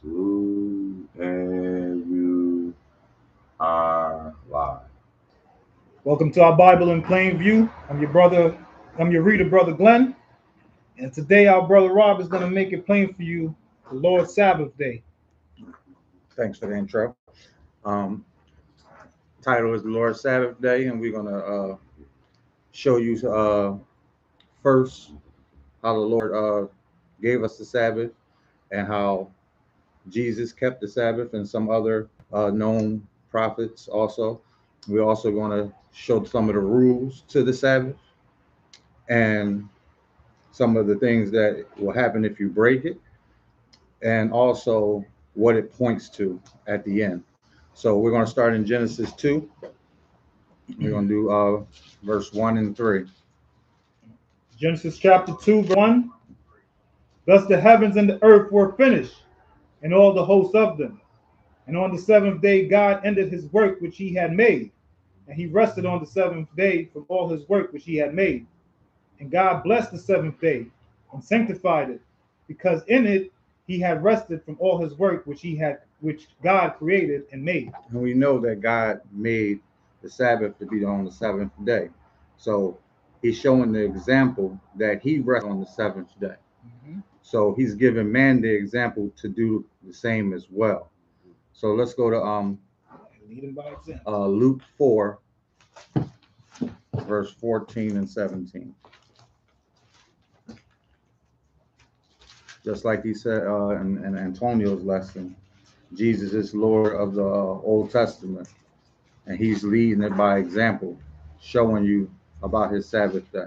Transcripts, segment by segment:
Two, and you are live. Welcome to our Bible in Plain View. I'm your reader, Brother Glenn. And today our brother Rob is going to make it plain for you the Lord's Sabbath day. Thanks for the intro. Title is the Lord's Sabbath Day, and we're gonna show you first how the Lord gave us the Sabbath and how Jesus kept the Sabbath and some other known prophets also. We're also going to show some of the rules to the Sabbath and some of the things that will happen if you break it, and also what it points to at the end. So we're going to start in Genesis 2. We're going to do verse 1 and 3. Genesis chapter 2, verse 1. Thus the heavens and the earth were finished, and all the hosts of them. And on the seventh day God ended his work which he had made. And he rested on the seventh day from all his work which he had made. And God blessed the seventh day and sanctified it, because in it he had rested from all his work which God created and made. And we know that God made the Sabbath to be on the seventh day. So he's showing the example that he rested on the seventh day. Mm-hmm. So he's giving man the example to do the same as well. So let's go to Lead him by example. Luke 4, verse 14 and 17. Just like he said in Antonio's lesson, Jesus is Lord of the Old Testament, and he's leading it by example, showing you about his Sabbath day.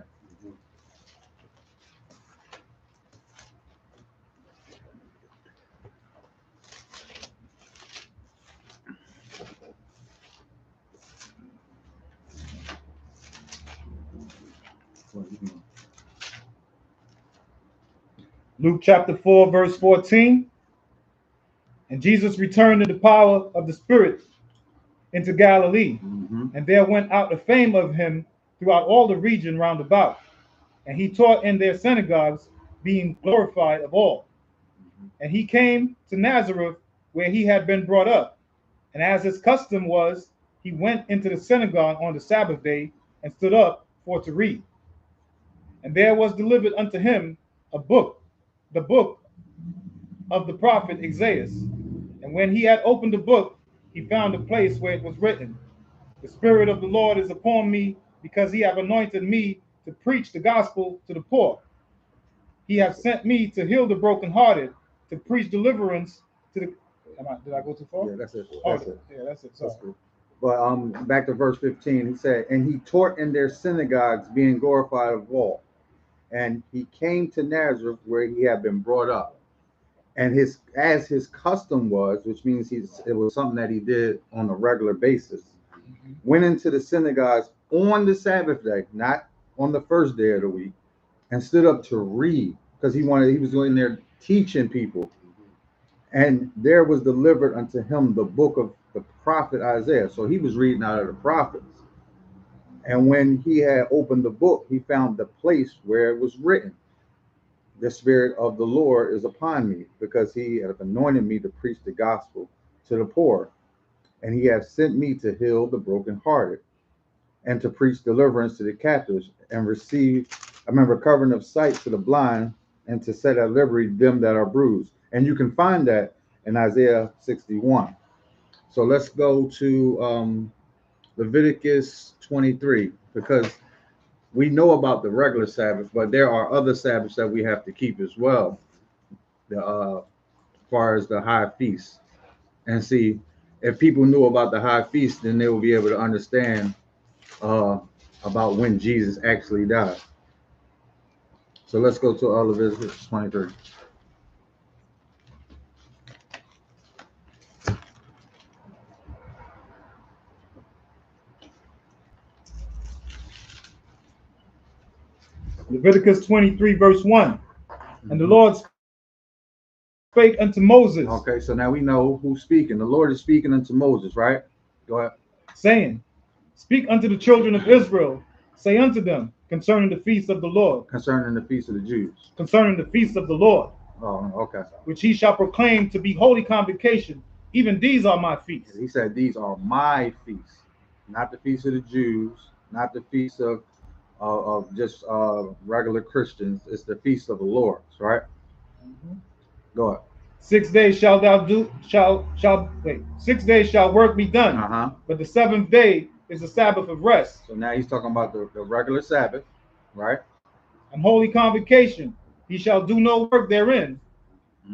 Luke chapter 4, verse 14. And Jesus returned in the power of the Spirit into Galilee. Mm-hmm. And there went out a fame of him throughout all the region round about. And he taught in their synagogues, being glorified of all. And he came to Nazareth, where he had been brought up. And as his custom was, he went into the synagogue on the Sabbath day and stood up for to read. And there was delivered unto him a book, the book of the prophet Isaiah. And when he had opened the book, he found a place where it was written, The Spirit of the Lord is upon me, because he hath anointed me to preach the gospel to the poor. He hath sent me to heal the brokenhearted, to preach deliverance to the... Did I go too far? Yeah, that's it. Oh, That's it. yeah, that's it. Sorry. That's good. But back to verse 15, he said, and he taught in their synagogues, being glorified of all. And he came to Nazareth, where he had been brought up. And as his custom was, which means it was something that he did on a regular basis, went into the synagogues on the Sabbath day, not on the first day of the week, and stood up to read, because he was going there teaching people. And there was delivered unto him the book of the prophet Isaiah. So he was reading out of the prophets. And when he had opened the book, he found the place where it was written, The Spirit of the Lord is upon me, because he hath anointed me to preach the gospel to the poor. And he hath sent me to heal the brokenhearted, and to preach deliverance to the captives, and recovering of sight to the blind, and to set at liberty them that are bruised. And you can find that in Isaiah 61. So let's go to Leviticus 23, because we know about the regular Sabbath, but there are other Sabbaths that we have to keep as well, as far as the high feast. And see, if people knew about the high feast, then they will be able to understand about when Jesus actually died. So let's go to Leviticus 23. Leviticus 23, verse 1. And the Lord spake unto Moses. Okay, so now we know who's speaking. The Lord is speaking unto Moses, right? Go ahead. Saying, Speak unto the children of Israel, say unto them concerning the feast of the Lord. Concerning the feast of the Jews. Concerning the feast of the Lord. Oh, okay. which he shall proclaim to be holy convocation. Even these are my feasts. He said, "These are my feasts, not the feasts of the Jews, not the feasts of just regular Christians. It's the feast of the Lord's, right?" Go ahead. 6 days shall thou do shall wait. 6 days shall work be done, Uh-huh. but the seventh day is the Sabbath of rest So now he's talking about the regular Sabbath, right? and holy convocation. He shall do no work therein.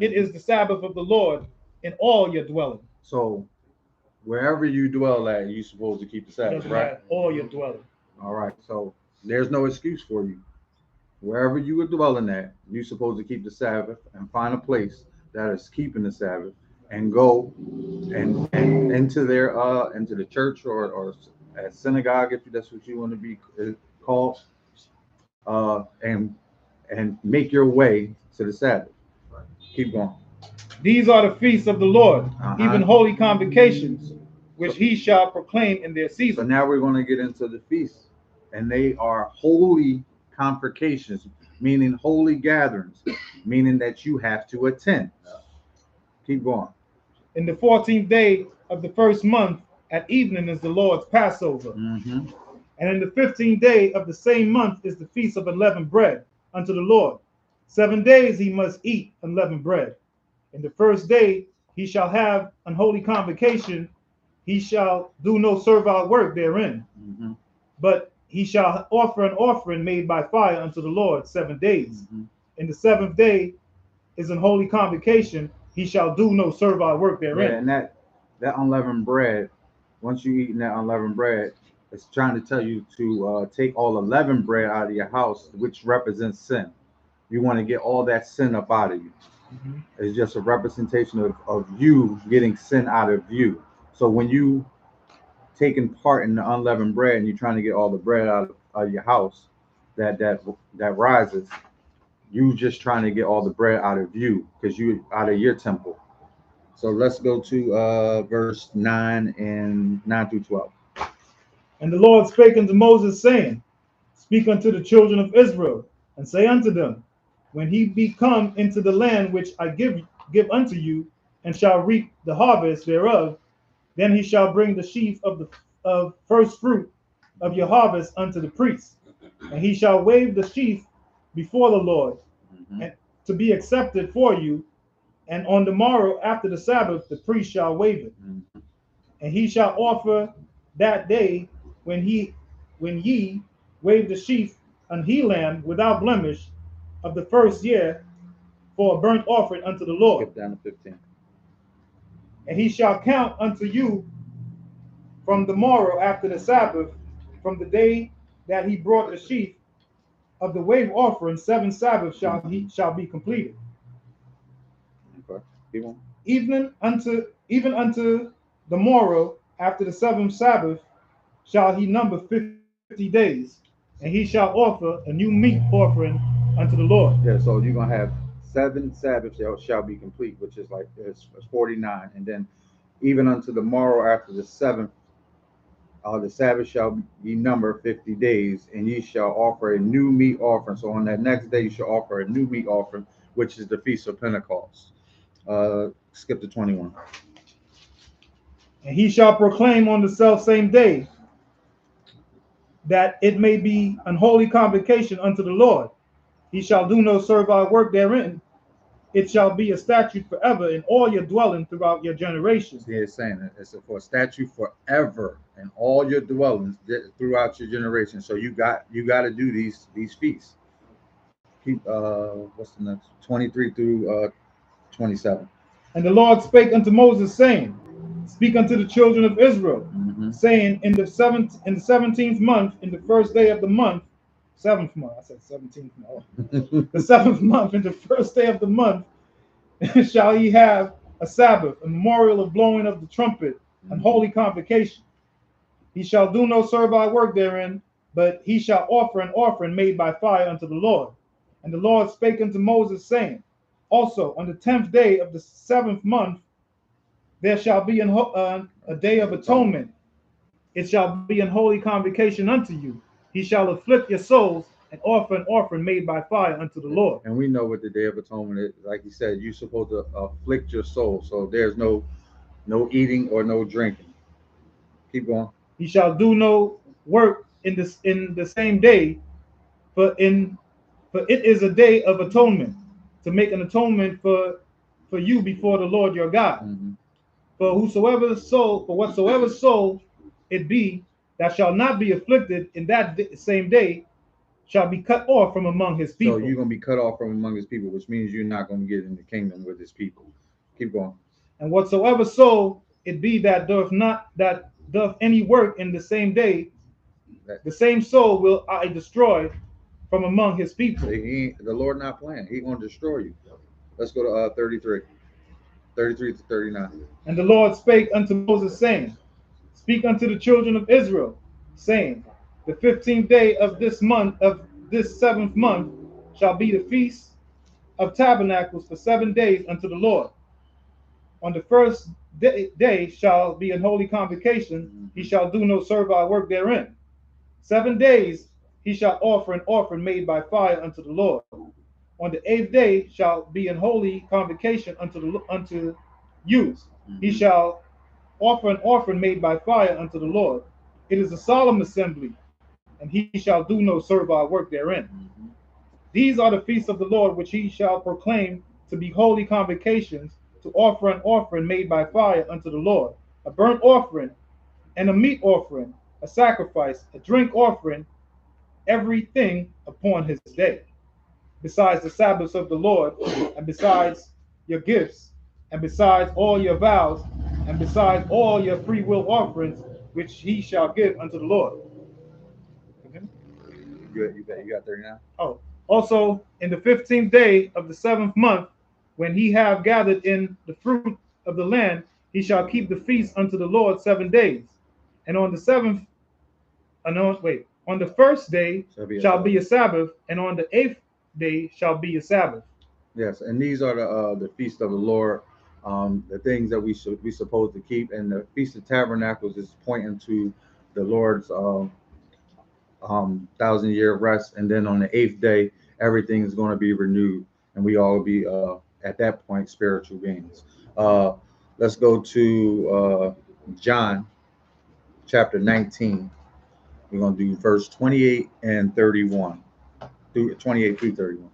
It is the Sabbath of the Lord in all your dwelling. So wherever you dwell at, you're supposed to keep the It Sabbath, doesn't right? matter, all your dwelling. All right. So there's no excuse for you. Wherever you are dwelling at, you're supposed to keep the Sabbath and find a place that is keeping the Sabbath and go and into the church or a synagogue, if that's what you want to be called, and make your way to the Sabbath. Keep going. These are the feasts of the Lord, even Uh-huh. holy convocations, which he shall proclaim in their So season. now we're going to get into the feasts, and they are holy convocations, meaning holy gatherings, meaning that you have to attend. Keep going. In the 14th day of the first month at evening is the Lord's Passover. Mm-hmm. And in the 15th day of the same month is the feast of unleavened bread unto the Lord. 7 days he must eat unleavened bread. In the first day he shall have an holy convocation. He shall do no servile work therein, Mm-hmm. but he shall offer an offering made by fire unto the Lord 7 days. Mm-hmm. In the seventh day is an holy convocation. He shall do no servile work Yeah, therein. and that unleavened bread, once you eat that unleavened bread, it's trying to tell you to take all the leavened bread out of your house, which represents sin. You want to get all that sin up out of you. Mhm. It's just a representation of you getting sin out of you. So when you taking part in the unleavened bread and you're trying to get all the bread out of your house that rises, you just trying to get all the bread out of you because you out of your temple. So let's go to verse 9 through 12. And the Lord spake unto Moses, saying, Speak unto the children of Israel, and say unto them, When he be come into the land which I give unto you, and shall reap the harvest thereof, then he shall bring the sheaf of first fruit of your harvest unto the priest, and he shall wave the sheaf before the Lord, Mm-hmm. and to be accepted for you. And on the morrow after the Sabbath, the priest shall wave it, Mm-hmm. and he shall offer that day when ye wave the sheaf an he lamb without blemish of the first year for a burnt offering unto the Lord. Skip down to 15. And he shall count unto you from the morrow after the Sabbath, from the day that he brought the sheaf of the wave offering, 7 Sabbaths shall be completed. Okay. Keep on. Even unto the morrow after the 7th Sabbath shall he number 50 days, and he shall offer a new meat offering unto the Lord. Yeah, so you're gonna have 7 Sabbaths shall be complete, which is like it's 49, and then even unto the morrow after the seventh, the Sabbath shall be numbered 50 days, and ye shall offer a new meat offering. So on that next day, you shall offer a new meat offering, which is the feast of Pentecost. Skip to 21. And he shall proclaim on the self same day that it may be an holy convocation unto the Lord. He shall do no servile work therein. It shall be a statute forever in all your dwelling throughout your generations. See, it's saying it's for a statute forever in all your dwellings throughout your generation. So you got to do these feasts. Keep what's the next 23 through 27. And the Lord spake unto Moses, saying, Speak unto the children of Israel, Mm-hmm. saying, in the 17th month, in the first day of the month, 7th month, I said 17th month, the 7th month, in the first day of the month, shall ye have a Sabbath, a memorial of blowing of the trumpet, and holy convocation. He shall do no servile work therein, but he shall offer an offering made by fire unto the Lord. And the Lord spake unto Moses, saying, Also on the 10th day of the 7th month, there shall be a day of atonement. It shall be an holy convocation unto you. He shall afflict your souls and offer an offering made by fire unto the Lord. And we know what the Day of Atonement is. Like he said, you're supposed to afflict your soul. So there's no eating or no drinking. Keep going. He shall do no work in the same day, for it is a day of atonement, to make an atonement for you before the Lord your God. Mm-hmm. For whatsoever soul it be that shall not be afflicted in that same day shall be cut off from among his people. So you're going to be cut off from among his people, which means you're not going to get in the kingdom with his people. Keep going. And whatsoever soul it be that doth any work in the same day, the same soul will I destroy from among his people. The Lord not playing. He going to destroy you. Let's go to 33 to 39. And the Lord spake unto Moses, saying, Speak unto the children of Israel, saying, The 15th day of this month, of this 7th month, shall be the feast of tabernacles for 7 days unto the Lord. On the first day shall be an holy convocation. He shall do no servile work therein. 7 days he shall offer an offering made by fire unto the Lord. On the 8th day shall be an holy convocation unto you. He shall offer an offering made by fire unto the Lord. It is a solemn assembly, and he shall do no servile work therein. These are the feasts of the Lord, which he shall proclaim to be holy convocations, to offer an offering made by fire unto the Lord, a burnt offering, and a meat offering, a sacrifice, a drink offering, everything upon his day. Besides the Sabbaths of the Lord, and besides your gifts, and besides all your vows, and besides all your free will offerings, which he shall give unto the Lord. You got 39? Oh, also in the 15th day of the 7th month, when he have gathered in the fruit of the land, he shall keep the feast unto the Lord 7 days. And on the first day shall be a Sabbath, and on the 8th day shall be a Sabbath. Yes, and these are the feast of the Lord, the things that we should be supposed to keep. And the Feast of Tabernacles is pointing to the Lord's 1,000-year rest, and then on the 8th day everything is going to be renewed, and we all be at that point spiritual beings. Let's go to John chapter 19. We're going to do verse 28 and 31 through 28 through 31.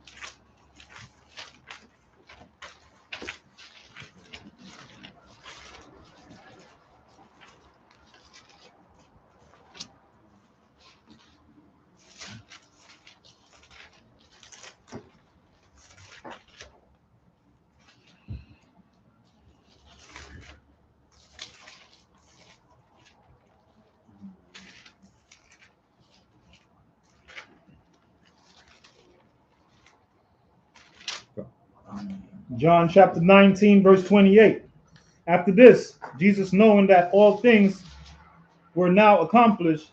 John chapter 19, verse 28. After this, Jesus, knowing that all things were now accomplished,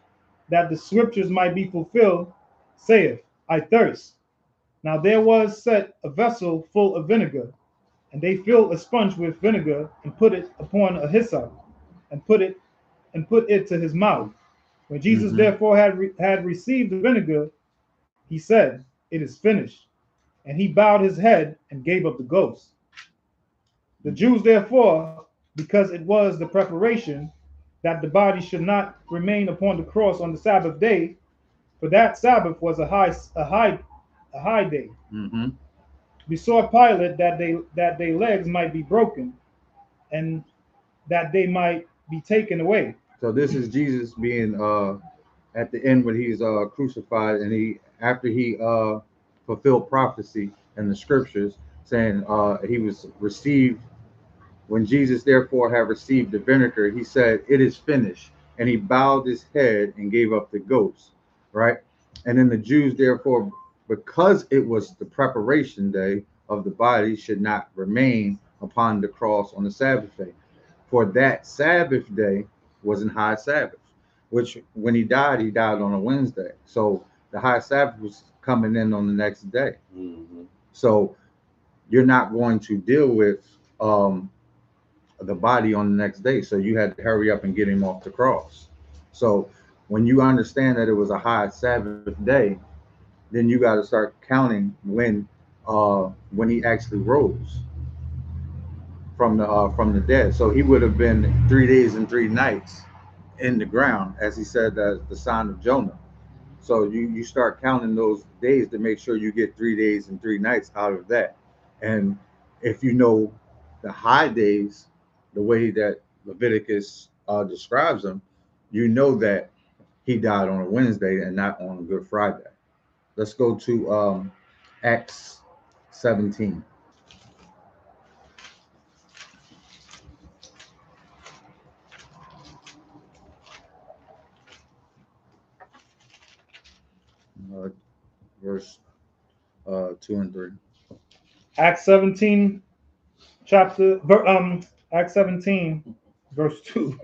that the scriptures might be fulfilled, saith, I thirst. Now there was set a vessel full of vinegar, and they filled a sponge with vinegar, and put it upon a hyssop, and put it to his mouth. When Jesus therefore had received the vinegar, he said, It is finished. And he bowed his head and gave up the ghost. The Jews therefore, because it was the preparation that the body should not remain upon the cross on the Sabbath day, for that Sabbath was a high day, besought Pilate that their legs might be broken, and that they might be taken away. So this is Jesus being at the end when he's crucified, and after he fulfilled prophecy in the scriptures, saying he was received. When Jesus therefore had received the vinegar, he said, It is finished. And he bowed his head and gave up the ghost. Right? And then the Jews therefore, because it was the preparation day of the body, should not remain upon the cross on the Sabbath day. For that Sabbath day was an high Sabbath, which when he died on a Wednesday. So the high Sabbath was coming in on the next day. So you're not going to deal with the body on the next day. So you had to hurry up and get him off the cross. So when you understand that it was a high Sabbath day, then you got to start counting when he actually rose from the dead. So he would have been 3 days and 3 nights in the ground, as he said, the sign of Jonah. So you start counting those days to make sure you get 3 days and 3 nights out of that. And if you know the high days, the way that Leviticus describes them, you know that he died on a Wednesday and not on a Good Friday. Let's go to Acts 17. Verse 2 and 3. Acts 17, Acts 17, verse 2.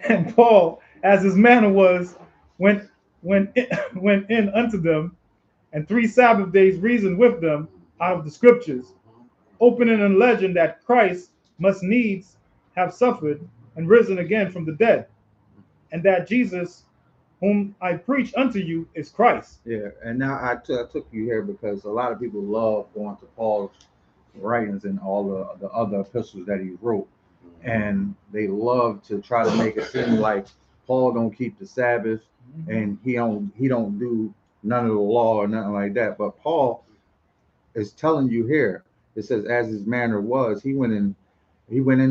And Paul, as his manner was, went in unto them, and 3 Sabbath days reasoned with them out of the scriptures, opening a legend that Christ must needs have suffered and risen again from the dead, and that Jesus, whom I preach unto you, is Christ. Yeah, and now I took you here because a lot of people love going to Paul's writings and all the other epistles that he wrote, and they love to try to make it seem like Paul don't keep the Sabbath and he don't do none of the law or nothing like that. But Paul is telling you here, it says, as his manner was, he went in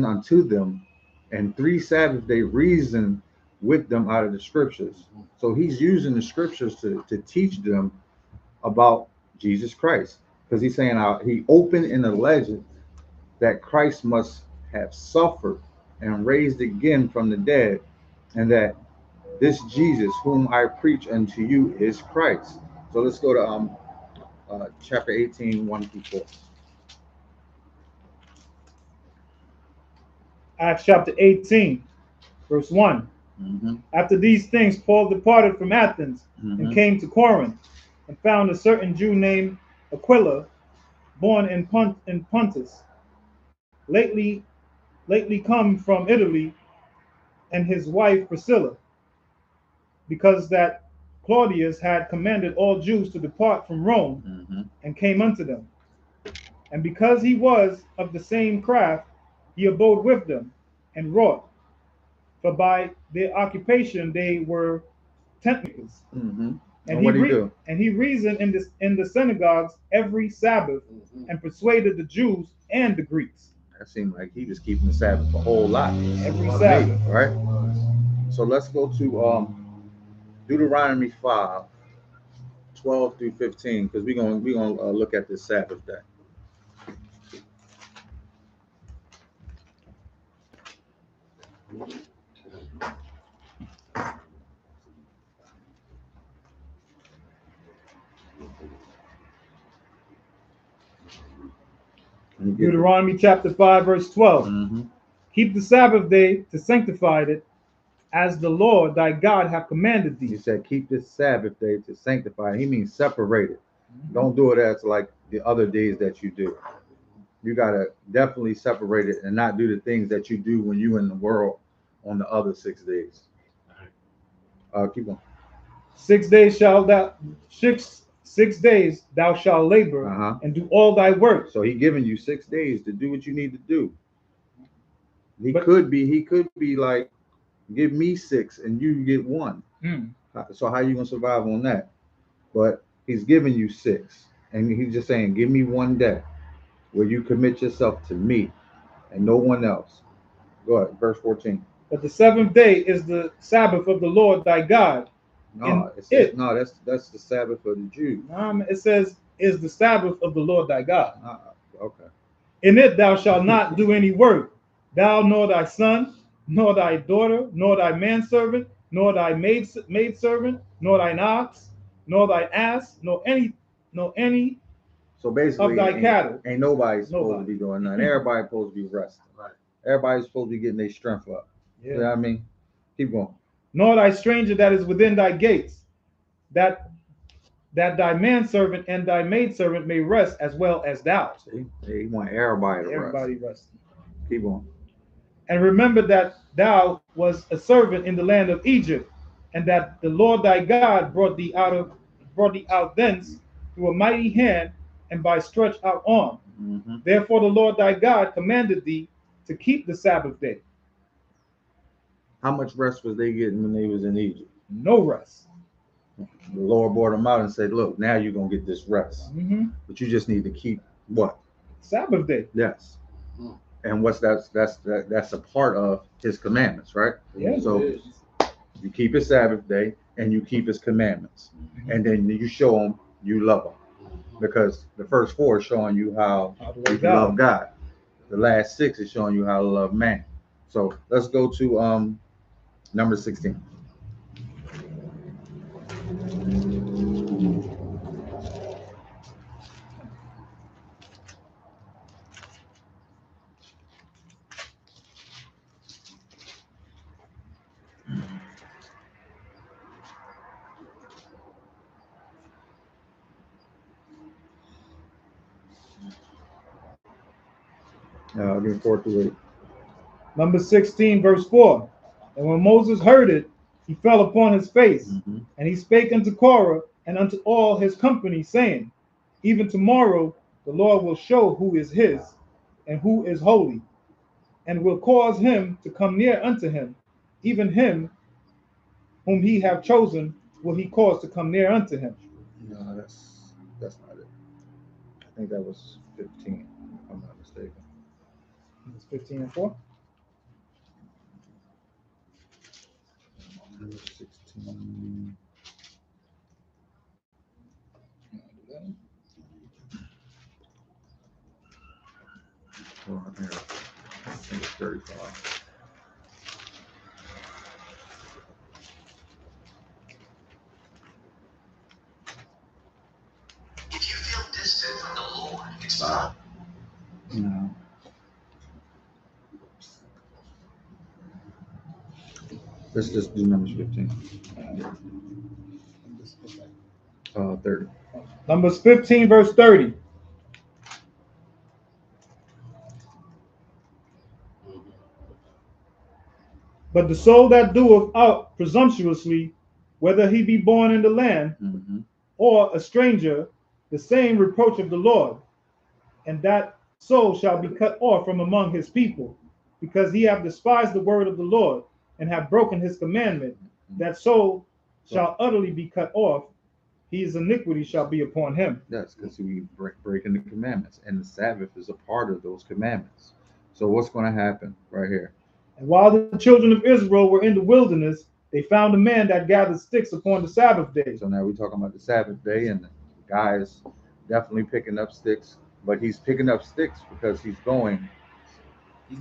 unto them, and 3 Sabbath day reasoned with them out of the scriptures. So he's using the scriptures to teach them about Jesus Christ, because he's saying he opened in the legend that Christ must have suffered and raised again from the dead, and that this Jesus whom I preach unto you is Christ. So let's go to chapter 18, 1 through 4. Acts chapter 18, verse 1. Mm-hmm. After these things, Paul departed from Athens and came to Corinth, and found a certain Jew named Aquila, born in Pontus, lately come from Italy, and his wife Priscilla, because that Claudius had commanded all Jews to depart from Rome, and came unto them. And because he was of the same craft, he abode with them and wrought. For by their occupation they were tent makers. And what did he do? And he reasoned in the synagogues every Sabbath, and persuaded the Jews and the Greeks. That seemed like he was keeping the Sabbath a whole lot. Every Sabbath, right? So let's go to Deuteronomy 5, 12 through 15, because we're gonna look at this Sabbath day. Deuteronomy chapter 5, verse 12. Keep the Sabbath day to sanctify it, as the Lord thy God hath commanded thee. He said, keep this Sabbath day to sanctify it. He means separate it. Don't do it as like the other days that you do. You got to definitely separate it and not do the things that you do when you're in the world on the other 6 days. Keep going. 6 days shall thou 6 days thou shalt labor and do all thy work. So he giving you 6 days to do what you need to do. He could be like, give me 6 and you get 1. So how you gonna survive on that? But he's giving you 6, and he's just saying, give me 1 day where you commit yourself to me and no one else. Go ahead, verse 14. But the 7th day is the Sabbath of the Lord thy God. No, that's the Sabbath of the Jews. It says is the Sabbath of the Lord thy God. Okay. In it thou shalt not do any work, thou nor thy son, nor thy daughter, nor thy manservant, nor thy maidservant, nor thine ox, nor thy ass, nor any So basically, of thy cattle. Ain't nobody supposed to be doing nothing. Everybody's supposed to be resting. Right. Everybody's supposed to be getting their strength up. Yeah. You know what I mean? Keep going. Nor thy stranger that is within thy gates, that thy manservant and thy maidservant may rest as well as thou. See? He want everybody to rest. Resting. Keep going. And remember that thou was a servant in the land of Egypt, and that the Lord thy God brought thee out thence through a mighty hand and by stretched out arm. Mm-hmm. Therefore the Lord thy God commanded thee to keep the Sabbath day. How much rest was they getting when they was in Egypt? No rest. The Lord brought them out and said, look, now you're going to get this rest. Mm-hmm. But you just need to keep what? Sabbath day. Yes. And what's that's a part of his commandments, right? Yeah. So you keep his Sabbath day and you keep his commandments. And then you show them you love him. Because the first 4 is showing you how you love God. The last 6 is showing you how to love man. So let's go to number 16. Give me 4 through 8. Number 16, verse 4. And when Moses heard it, he fell upon his face, Mm-hmm. and he spake unto Korah and unto all his company, saying, even tomorrow the Lord will show who is his, and who is holy, and will cause him to come near unto him, even him whom he have chosen will he cause to come near unto him. No, that's not it. I think that was 15, if I'm not mistaken. It's 15 and 4. Number 16. Oh, here. I think it's 35. If you feel distant from the Lord, it's not. No. Let's just do numbers 15. 30. Numbers 15, verse 30. But the soul that doeth out presumptuously, whether he be born in the land Mm-hmm. or a stranger, the same reproach of the Lord, and that soul shall be cut off from among his people, because he have despised the word of the Lord and have broken his commandment. That soul shall utterly be cut off. His iniquity shall be upon him. That's because we breaking the commandments, and the Sabbath is a part of those commandments. So what's going to happen right here? And while the children of Israel were in the wilderness, they found a man that gathered sticks upon the Sabbath day. So now we're talking about the Sabbath day, and the guy is definitely picking up sticks, but he's picking up sticks because he's going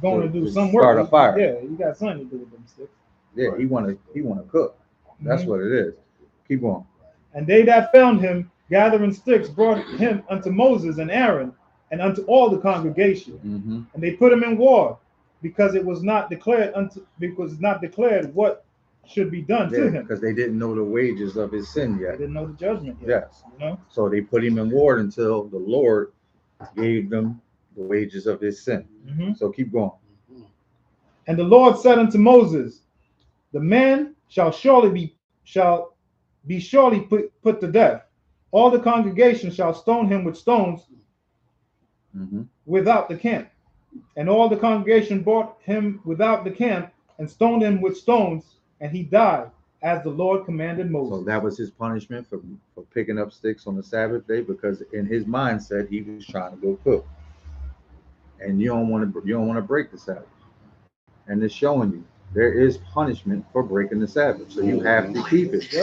to do some start work. a fire. Yeah, you got something to do with them sticks. Yeah, he wanna cook. That's what it is. Keep on. And they that found him gathering sticks brought him unto Moses and Aaron and unto all the congregation. Mm-hmm. And they put him in war, because it was not declared what should be done to him. Because they didn't know the wages of his sin They yet. didn't know the judgment yet. Yes. You know? So they put him in war until the Lord gave them the wages of his sin. Mm-hmm. So keep going. And the Lord said unto Moses, the man shall be surely put to death. All the congregation shall stone him with stones without the camp. And all the congregation brought him without the camp and stoned him with stones, and he died, as the Lord commanded Moses. So that was his punishment for picking up sticks on the Sabbath day, because in his mindset he was trying to go cook. And you don't want to break the Sabbath. And it's showing you there is punishment for breaking the Sabbath. So you have to keep it.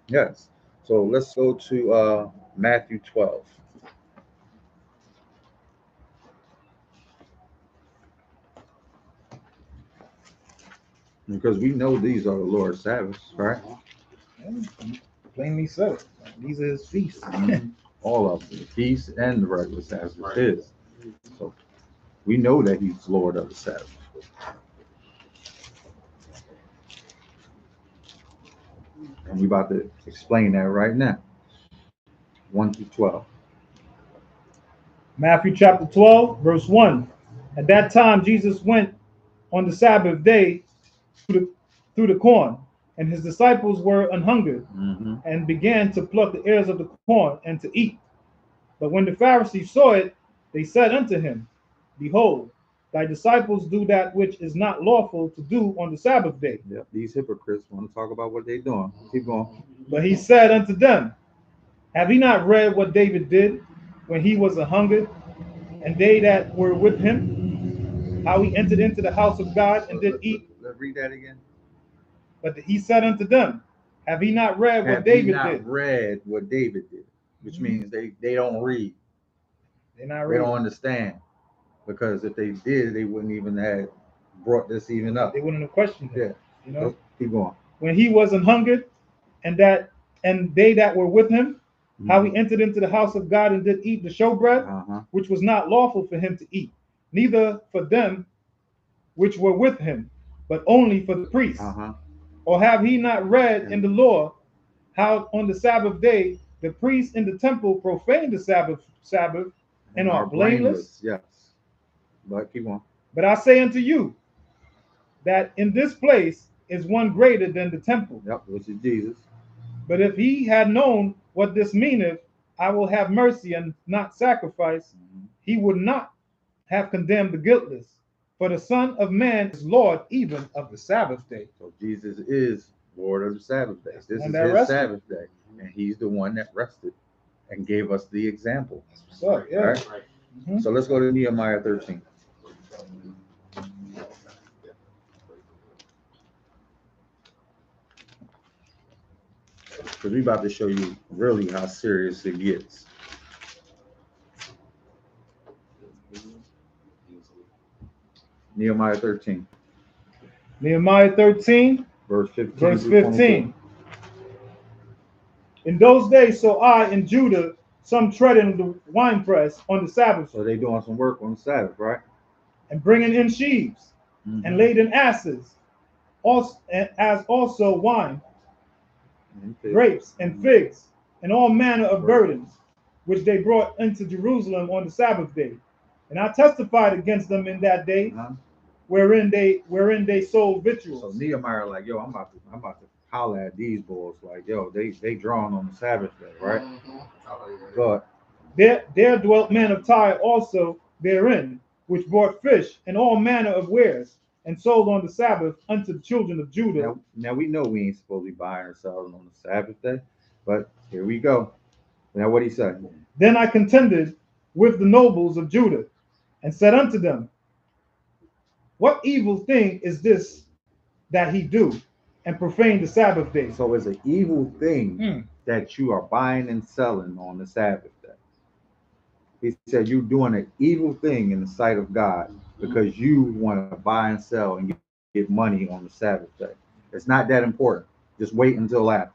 Yes. So let's go to Matthew 12. Because we know these are the Lord's Sabbaths, right? Plainly said. These are his feasts. All of them, the feast and the regular Sabbath is. So we know that he's Lord of the Sabbath. And we're about to explain that right now. 1 through 12. Matthew chapter 12, verse 1. At that time Jesus went on the Sabbath day through the corn, And his disciples were an hungered, Mm-hmm. and began to pluck the ears of the corn and to eat. But when the Pharisees saw it, they said unto him, Behold, thy disciples do that which is not lawful to do on the Sabbath day. Yep. These hypocrites want to talk about what they're doing. Keep going. But he said unto them, Have ye not read what David did when he was a hungered, and they that were with him, how he entered into the house of God and did eat? Let's read that again. But he said unto them, Have ye not read what Have you David not did? read what David did? Which means they don't read. They're not They reading. don't understand. Because if they did, they wouldn't even have brought this even up. They wouldn't have questioned Yeah. him. You know, Keep going. when he was an hungered, and they that were with him, how he entered into the house of God and did eat the showbread, Uh-huh. which was not lawful for him to eat, neither for them which were with him, but only for the priests. Uh-huh. Or have he not read in the law how on the Sabbath day the priests in the temple profane the Sabbath and are blameless? Yes. But keep on. But I say unto you that in this place is one greater than the temple. Yep, which is Jesus. But if he had known what this meaneth, I will have mercy and not sacrifice, he would not have condemned the guiltless. For the Son of Man is Lord even of the Sabbath day. So Jesus is Lord of the Sabbath day. This is that his rested. Sabbath day. And he's the one that rested and gave us the example. So, yeah. All right? Mhm. So let's go to Nehemiah 13. Because we're about to show you really how serious it gets. Nehemiah 13, Nehemiah 13, verse 15. verse through 22. 15. In those days saw I in Judah some treading the winepress on the Sabbath, So they doing some work on the Sabbath, right? and bringing in sheaves, Mhm. and laden asses, as also wine, And figs. grapes, and figs, and all manner of Burdens. burdens, which they brought into Jerusalem on the Sabbath day. And I testified against them in that day, Uh-huh. wherein they sold So victuals. Nehemiah like, yo, I'm about to holler at these boys. Like, yo, they drawing on the Sabbath day, right? But There dwelt men of Tyre also therein, which brought fish and all manner of wares, and sold on the Sabbath unto the children of Judah. now we know we ain't supposed to be buying or selling on the Sabbath day, but here we go. Now what he said? Then I contended with the nobles of Judah, and said unto them, What evil thing is this that he do, and profane the Sabbath day? So it's an evil thing that you are buying and selling on the Sabbath day. He said you're doing an evil thing in the sight of God because you want to buy and sell and get money on the Sabbath day. It's not that important. Just wait until after.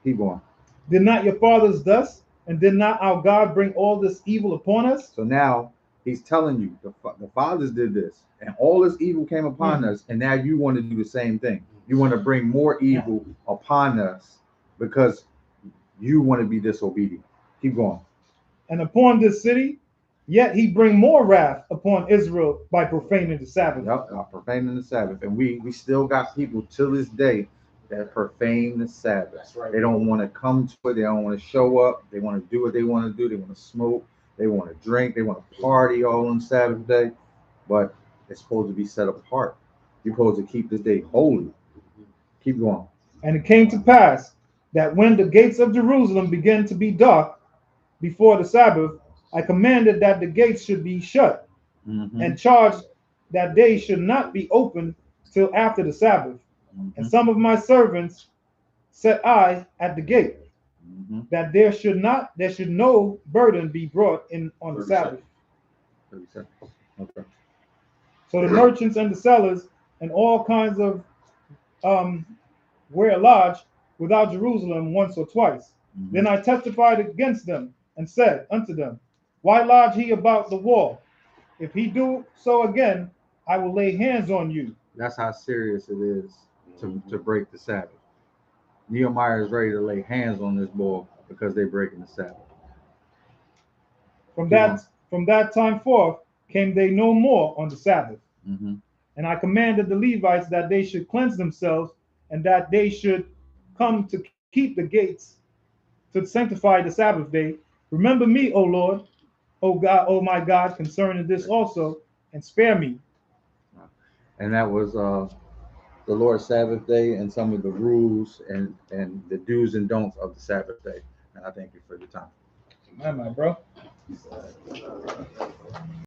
Keep going. Did not your fathers thus, and did not our God bring all this evil upon us? So now he's telling you the fathers did this, and all this evil came upon us, and now you want to do the same thing. You want to bring more evil upon us because you want to be disobedient. Keep going. And upon this city, yet he bring more wrath upon Israel by profaning the Sabbath. Yep, profaning the Sabbath. And we still got people till this day that profane the Sabbath. Right. They don't want to come to it. They don't want to show up. They want to do what they want to do. They want to smoke. They want to drink. They want to party all on Sabbath day. But it's supposed to be set apart. You're supposed to keep this day holy. Keep going. And it came to pass that when the gates of Jerusalem began to be dark before the Sabbath, I commanded that the gates should be shut, and charged that they should not be opened till after the Sabbath. And some of my servants set I at the gate, that there should no burden be brought in on the Sabbath. 30 seconds. Okay. So the merchants and the sellers and all kinds of were lodged without Jerusalem once or twice. Then I testified against them and said unto them, Why lodge he about the wall? If he do so again, I will lay hands on you. That's how serious it is to break the Sabbath. Nehemiah is ready to lay hands on this boy because they're breaking the Sabbath. From that time forth came they no more on the Sabbath. And I commanded the Levites that they should cleanse themselves and that they should come to keep the gates to sanctify the Sabbath day. Remember me, O Lord, O God, O my God, concerning this also, and spare me. And that was the Lord's Sabbath day and some of the rules and the do's and don'ts of the Sabbath day. And I thank you for your time. My bro.